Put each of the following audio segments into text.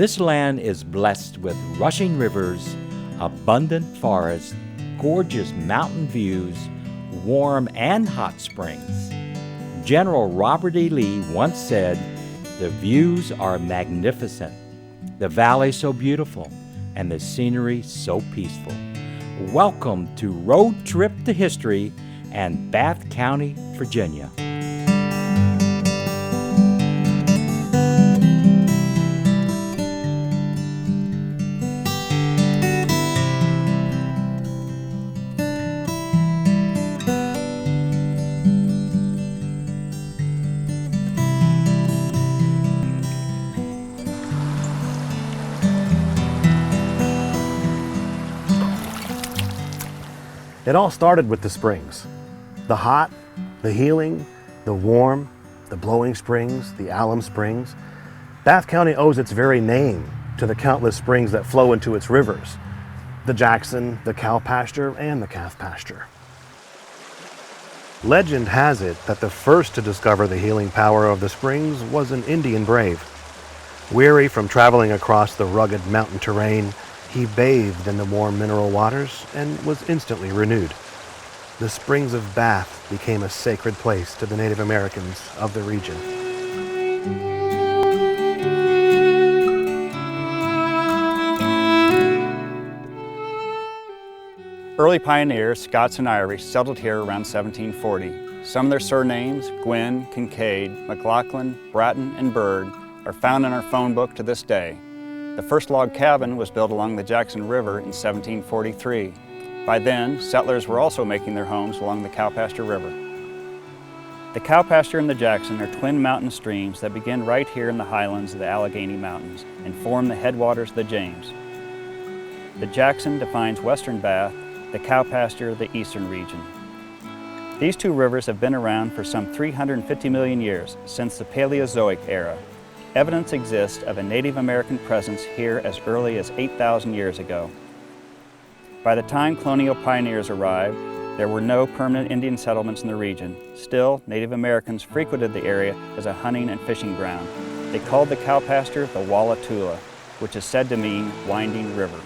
This land is blessed with rushing rivers, abundant forests, gorgeous mountain views, warm and hot springs. General Robert E. Lee once said, "The views are magnificent, the valley so beautiful, and the scenery so peaceful." Welcome to Road Trip to History and Bath County, Virginia. It all started with the springs. The hot, the healing, the warm, the blowing springs, the alum springs. Bath County owes its very name to the countless springs that flow into its rivers, the Jackson, the cow pasture, and the calf pasture. Legend has it that the first to discover the healing power of the springs was an Indian brave. Weary from traveling across the rugged mountain terrain, he bathed in the warm mineral waters and was instantly renewed. The springs of Bath became a sacred place to the Native Americans of the region. Early pioneers, Scots and Irish, settled here around 1740. Some of their surnames, Gwynn, Kincaid, McLaughlin, Bratton, and Bird, are found in our phone book to this day. The first log cabin was built along the Jackson River in 1743. By then, settlers were also making their homes along the Cowpasture River. The Cowpasture and the Jackson are twin mountain streams that begin right here in the highlands of the Allegheny Mountains and form the headwaters of the James. The Jackson defines western Bath, the Cowpasture the eastern region. These two rivers have been around for some 350 million years, since the Paleozoic era. Evidence exists of a Native American presence here as early as 8,000 years ago. By the time colonial pioneers arrived, there were no permanent Indian settlements in the region. Still, Native Americans frequented the area as a hunting and fishing ground. They called the Cowpasture the Walla Tula, which is said to mean winding river.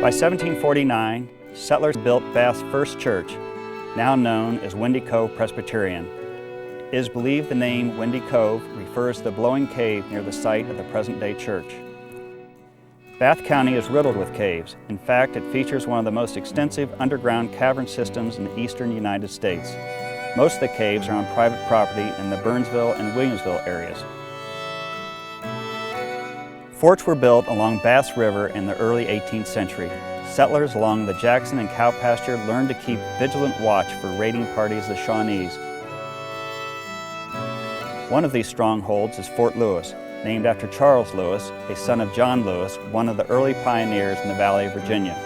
By 1749, settlers built Bath's first church, now known as Windy Cove Presbyterian. It is believed the name Windy Cove refers to the blowing cave near the site of the present-day church. Bath County is riddled with caves. In fact, it features one of the most extensive underground cavern systems in the eastern United States. Most of the caves are on private property in the Burnsville and Williamsville areas. Forts were built along Bass River in the early 18th century. Settlers along the Jackson and Cowpasture learned to keep vigilant watch for raiding parties of the Shawnees. One of these strongholds is Fort Lewis, named after Charles Lewis, a son of John Lewis, one of the early pioneers in the Valley of Virginia.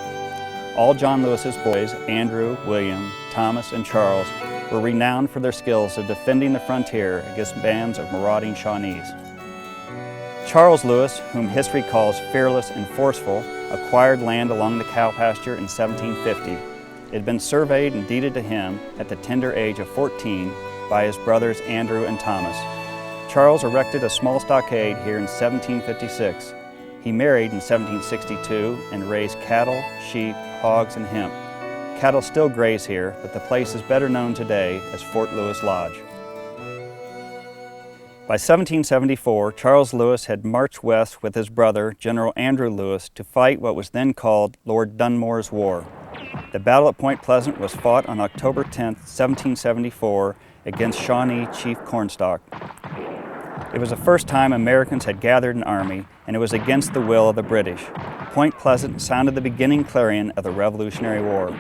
All John Lewis's boys, Andrew, William, Thomas, and Charles, were renowned for their skills of defending the frontier against bands of marauding Shawnees. Charles Lewis, whom history calls fearless and forceful, acquired land along the Cowpasture in 1750. It had been surveyed and deeded to him at the tender age of 14 by his brothers Andrew and Thomas. Charles erected a small stockade here in 1756. He married in 1762 and raised cattle, sheep, hogs, and hemp. Cattle still graze here, but the place is better known today as Fort Lewis Lodge. By 1774, Charles Lewis had marched west with his brother, General Andrew Lewis, to fight what was then called Lord Dunmore's War. The battle at Point Pleasant was fought on October 10, 1774, against Shawnee Chief Cornstalk. It was the first time Americans had gathered an army, and it was against the will of the British. Point Pleasant sounded the beginning clarion of the Revolutionary War.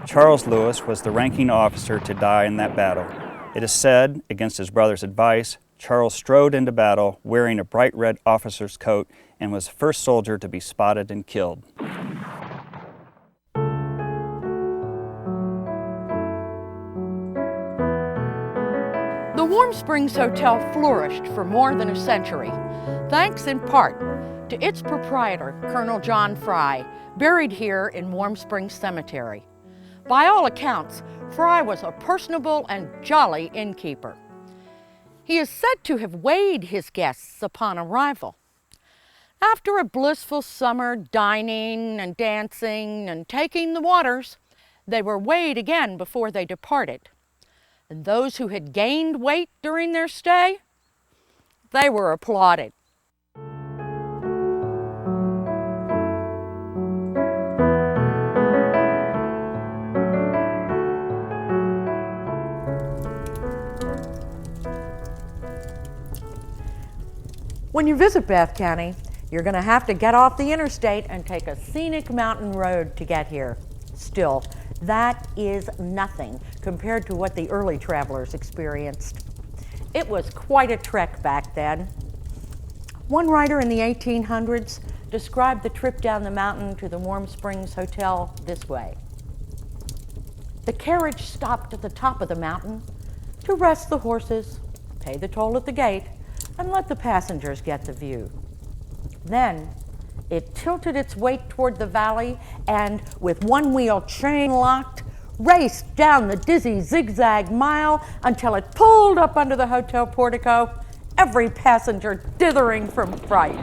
Charles Lewis was the ranking officer to die in that battle. It is said, against his brother's advice, Charles strode into battle wearing a bright red officer's coat and was the first soldier to be spotted and killed. The Warm Springs Hotel flourished for more than a century, thanks in part to its proprietor, Colonel John Fry, buried here in Warm Springs Cemetery. By all accounts, Fry was a personable and jolly innkeeper. He is said to have weighed his guests upon arrival. After a blissful summer dining and dancing and taking the waters, they were weighed again before they departed. And those who had gained weight during their stay, they were applauded. When you visit Bath County, you're going to have to get off the interstate and take a scenic mountain road to get here. Still, that is nothing compared to what the early travelers experienced. It was quite a trek back then. One writer in the 1800s described the trip down the mountain to the Warm Springs Hotel this way. The carriage stopped at the top of the mountain to rest the horses, pay the toll at the gate, and let the passengers get the view. Then it tilted its weight toward the valley and, with one wheel chain locked, raced down the dizzy zigzag mile until it pulled up under the hotel portico, every passenger dithering from fright.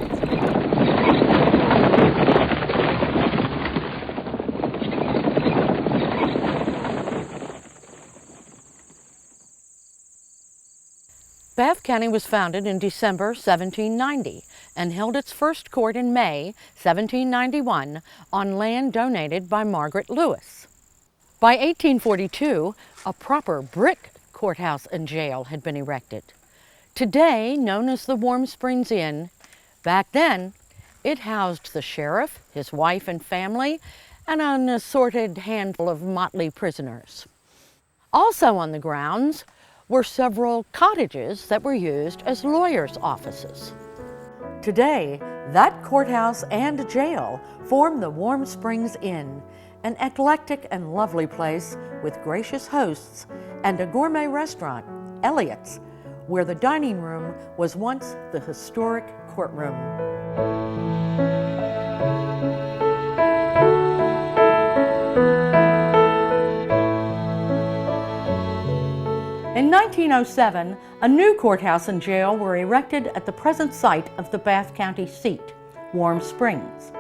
Bath County was founded in December 1790 and held its first court in May 1791 on land donated by Margaret Lewis. By 1842, a proper brick courthouse and jail had been erected. Today known as the Warm Springs Inn, back then it housed the sheriff, his wife and family, and an assorted handful of motley prisoners. Also on the grounds were several cottages that were used as lawyers' offices. Today, that courthouse and jail form the Warm Springs Inn, an eclectic and lovely place with gracious hosts and a gourmet restaurant, Elliott's, where the dining room was once the historic courtroom. In 1907, a new courthouse and jail were erected at the present site of the Bath County seat, Warm Springs.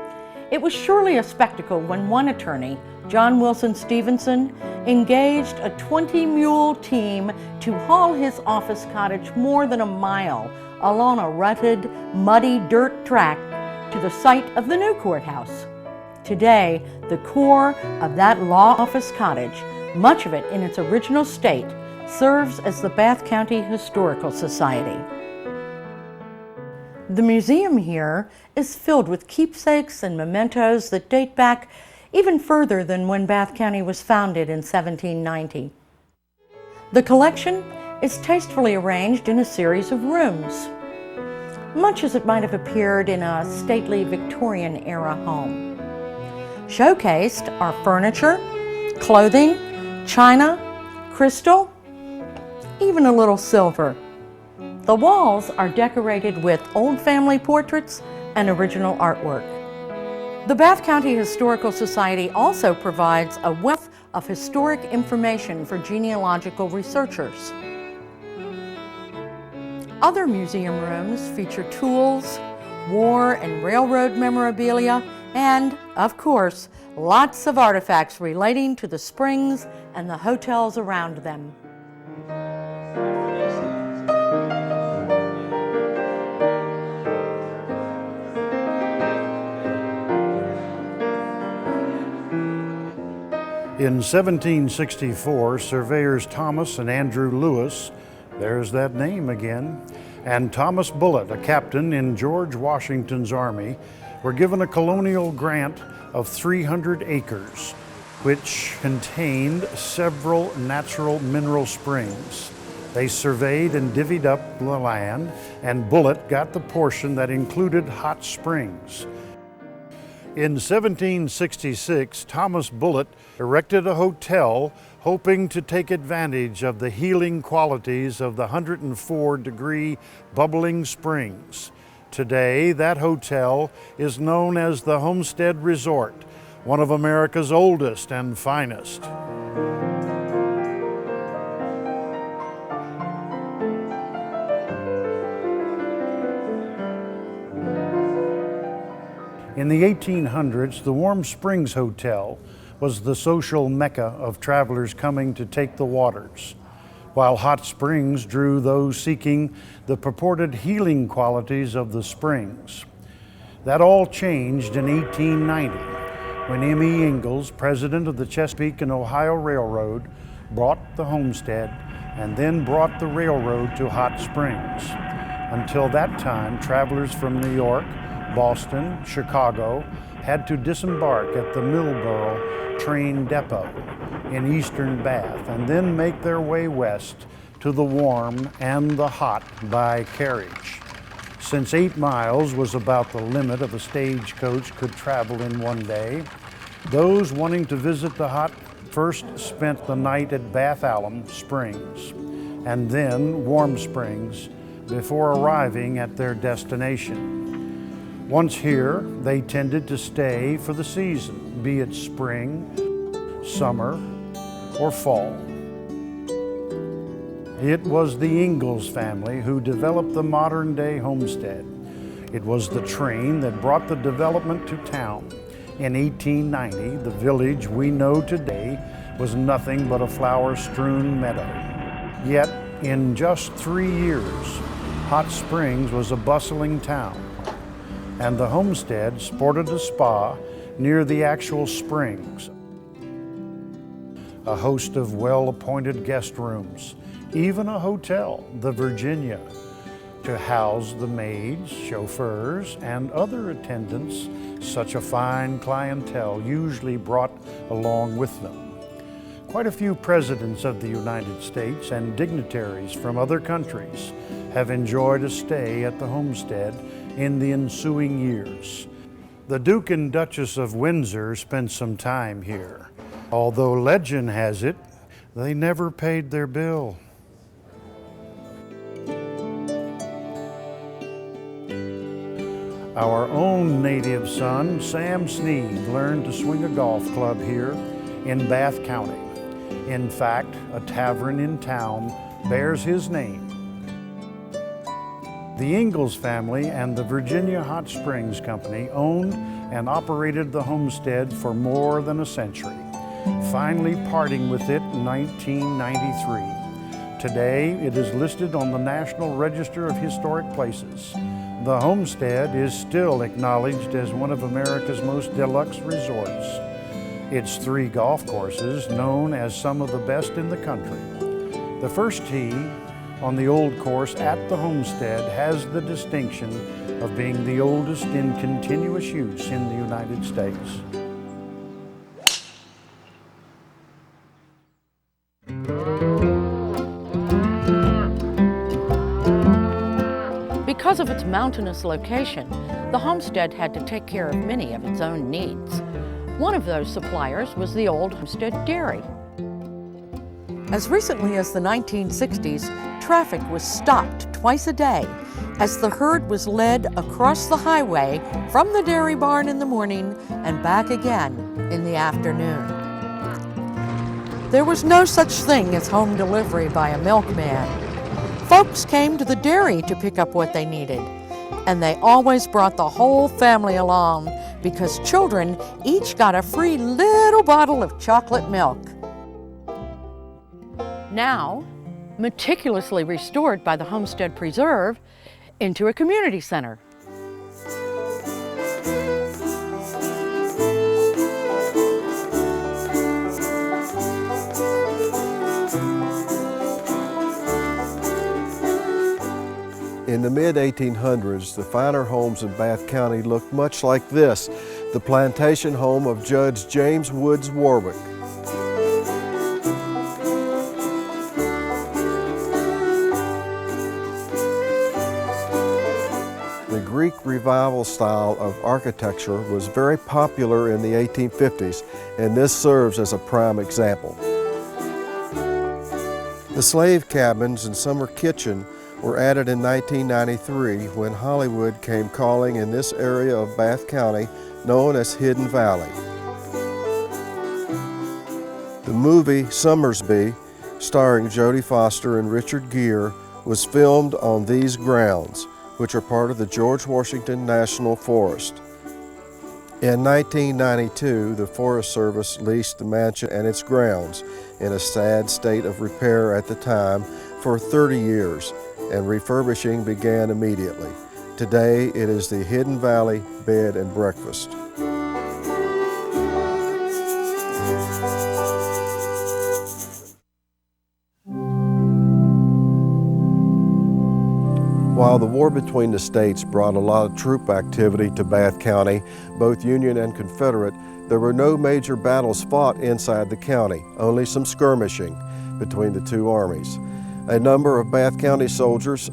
It was surely a spectacle when one attorney, John Wilson Stevenson, engaged a 20-mule team to haul his office cottage more than a mile along a rutted, muddy dirt track to the site of the new courthouse. Today, the core of that law office cottage, much of it in its original state, serves as the Bath County Historical Society. The museum here is filled with keepsakes and mementos that date back even further than when Bath County was founded in 1790. The collection is tastefully arranged in a series of rooms, much as it might have appeared in a stately Victorian-era home. Showcased are furniture, clothing, china, crystal, even a little silver. The walls are decorated with old family portraits and original artwork. The Bath County Historical Society also provides a wealth of historic information for genealogical researchers. Other museum rooms feature tools, war and railroad memorabilia, and, of course, lots of artifacts relating to the springs and the hotels around them. In 1764, surveyors Thomas and Andrew Lewis, there's that name again, and Thomas Bullitt, a captain in George Washington's army, were given a colonial grant of 300 acres, which contained several natural mineral springs. They surveyed and divvied up the land, and Bullitt got the portion that included hot springs. In 1766, Thomas Bullitt erected a hotel hoping to take advantage of the healing qualities of the 104-degree bubbling springs. Today, that hotel is known as the Homestead Resort, one of America's oldest and finest. In the 1800s, the Warm Springs Hotel was the social mecca of travelers coming to take the waters, while Hot Springs drew those seeking the purported healing qualities of the springs. That all changed in 1890 when M.E. Ingalls, president of the Chesapeake and Ohio Railroad, bought the homestead and then brought the railroad to Hot Springs. Until that time, travelers from New York, Boston, Chicago had to disembark at the Millboro train depot in eastern Bath and then make their way west to the warm and the hot by carriage. Since 8 miles was about the limit of a stagecoach could travel in one day, those wanting to visit the hot first spent the night at Bath Alum Springs and then Warm Springs before arriving at their destination. Once here, they tended to stay for the season, be it spring, summer, or fall. It was the Ingalls family who developed the modern-day homestead. It was the train that brought the development to town. In 1890, the village we know today was nothing but a flower-strewn meadow. Yet, in just 3 years, Hot Springs was a bustling town, and the homestead sported a spa near the actual springs, a host of well-appointed guest rooms, even a hotel, the Virginia, to house the maids, chauffeurs, and other attendants such a fine clientele usually brought along with them. Quite a few presidents of the United States and dignitaries from other countries have enjoyed a stay at the homestead in the ensuing years. The Duke and Duchess of Windsor spent some time here, although legend has it they never paid their bill. Our own native son, Sam Sneed, learned to swing a golf club here in Bath County. In fact, a tavern in town bears his name. The Ingalls family and the Virginia Hot Springs Company owned and operated the homestead for more than a century, finally parting with it in 1993. Today, it is listed on the National Register of Historic Places. The homestead is still acknowledged as one of America's most deluxe resorts. Its 3 golf courses, known as some of the best in the country. The first tee on the old course at the homestead has the distinction of being the oldest in continuous use in the United States. Because of its mountainous location, the homestead had to take care of many of its own needs. One of those suppliers was the old Homestead Dairy. As recently as the 1960s, traffic was stopped twice a day as the herd was led across the highway from the dairy barn in the morning and back again in the afternoon. There was no such thing as home delivery by a milkman. Folks came to the dairy to pick up what they needed, and they always brought the whole family along because children each got a free little bottle of chocolate milk. Now, meticulously restored by the Homestead Preserve into a community center. In the mid-1800s, the finer homes in Bath County looked much like this, the plantation home of Judge James Woods Warwick. The Greek Revival style of architecture was very popular in the 1850s, and this serves as a prime example. The slave cabins and summer kitchen were added in 1993 when Hollywood came calling in this area of Bath County known as Hidden Valley. The movie Summersby, starring Jodie Foster and Richard Gere, was filmed on these grounds, which are part of the George Washington National Forest. In 1992, the Forest Service leased the mansion and its grounds, in a sad state of repair at the time, for 30 years, and refurbishing began immediately. Today, it is the Hidden Valley Bed and Breakfast. While the war between the states brought a lot of troop activity to Bath County, both Union and Confederate, there were no major battles fought inside the county, only some skirmishing between the two armies. A number of Bath County soldiers